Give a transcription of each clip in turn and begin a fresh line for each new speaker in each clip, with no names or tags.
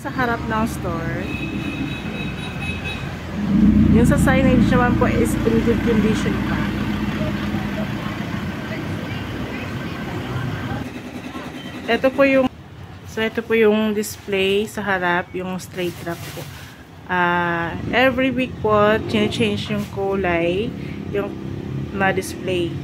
sa harap ng store. Yung sa signage naman po is in good condition pa. Ito po yung display sa harap, yung straight rack po. Every week po, change yung kulay, yung na-display.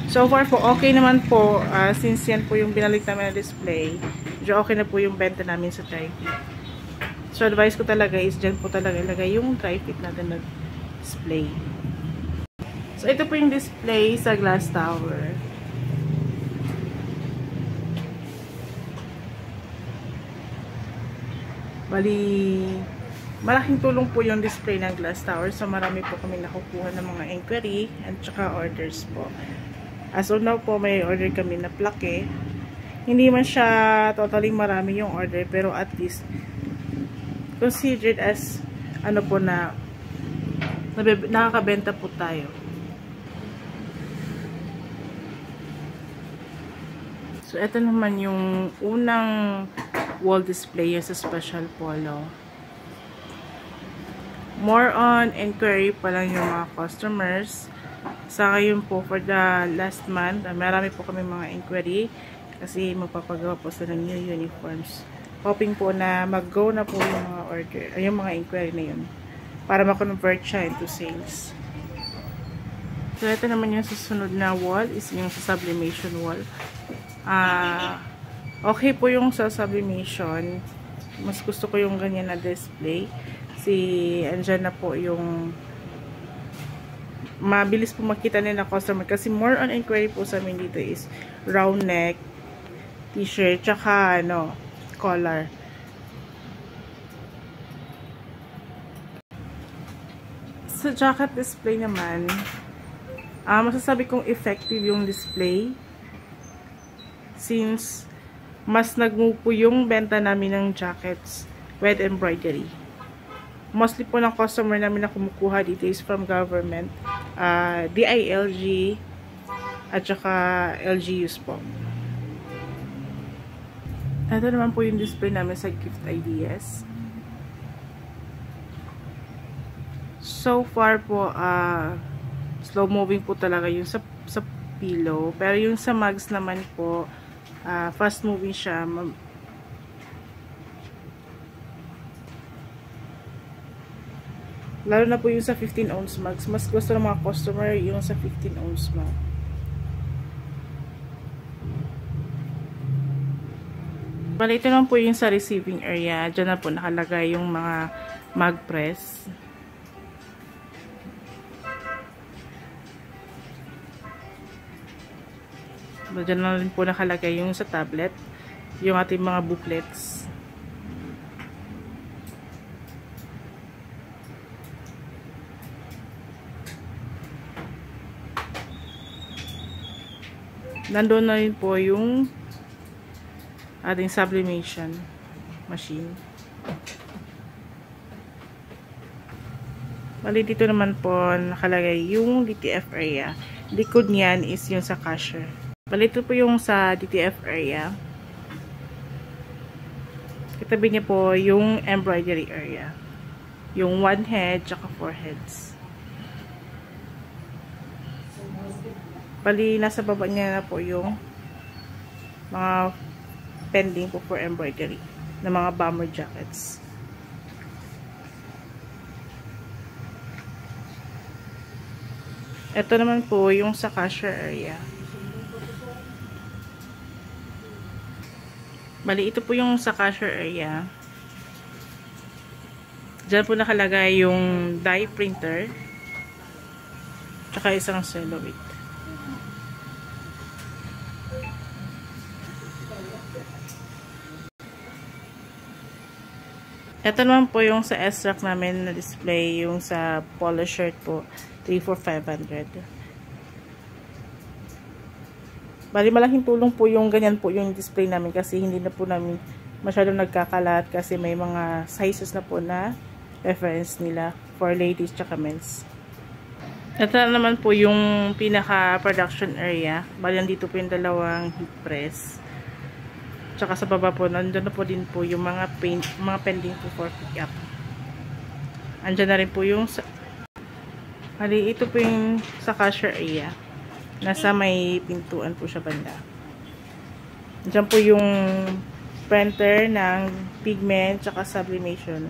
So far po, okay naman po, since yan po yung binalik namin na display, medyo okay na po yung benta namin sa Tri-Fit. So advice ko talaga is dyan po talaga ilagay yung Tri-Fit natin na display. So ito po yung display sa glass tower. Bali, malaking tulong po yung display ng glass tower. So, marami po kami nakukuha ng mga inquiry at saka orders po. As of now po, may order kami na plaque. Hindi man siya totally marami yung order, pero at least considered as ano po na nakakabenta po tayo. So, ito naman yung unang wall display sa Special Polo. More on inquiry pa lang yung mga customers. Sa ngayon po, for the last month, marami po kami mga inquiry kasi magpapagawa po sila ng new uniforms. Hoping po na mag-go na po yung mga order, yung mga inquiry na yun para ma-convert siya into sales. So, ito naman yung susunod na wall is yung sa sublimation wall. Okay po yung sa sublimation. Mas gusto ko yung ganyan na display. Andyan na po yung mabilis po makita nila na customer. Kasi more on inquiry po sa amin dito is round neck, t-shirt, tsaka collar. Sa jacket display naman, masasabi kong effective yung display. Since mas nag-move po yung benta namin ng jackets with embroidery. Mostly po ng customer namin na kumukuha dito is from government, DILG, at saka LGUs po. Ito naman po yung display namin sa gift ideas. So far po, slow moving po talaga yung sa pillow. Pero yung sa mugs naman po, fast moving siya. Lalo na po yung sa 15 ounce mugs. Mas gusto ng mga customer yung sa 15 ounce mug. Bali, ito naman po yung sa receiving area. Diyan na po nakalagay yung mga mug press. Diyan na rin po nakalagay yung sa tablet, yung ating mga booklets. Nandoon na rin po yung ating sublimation machine. Bali, dito naman po nakalagay yung DTF area. Likod niyan is yung sa cashier. Bali, ito po yung sa DTF area. Katabi niya po yung embroidery area. Yung 1 head, tsaka 4 heads. Bali, nasa baba niya na po yung mga pending po for embroidery na mga bomber jackets. Ito naman po yung sa cashier area. Bali, ito po yung sa cashier area. Diyan po nakalagay yung die printer. Tsaka isang celluloid. Ito naman po yung sa S-Rack namin na display. Yung sa polo shirt po. 3,500. Bali, malaking tulong po yung ganyan po yung display namin kasi hindi na po namin masyadong nagkakalat kasi may mga sizes na po na reference nila for ladies tsaka men's. Ito naman po yung pinaka production area. Bali, dito po yung dalawang heat press. Tsaka sa baba po, nandun na po din po yung mga paint, mga pending po for pick up. Andyan na rin po yung ito po yung sa cashier area. Nasa may pintuan po siya banda. Andyan po yung printer ng pigment tsaka sublimation.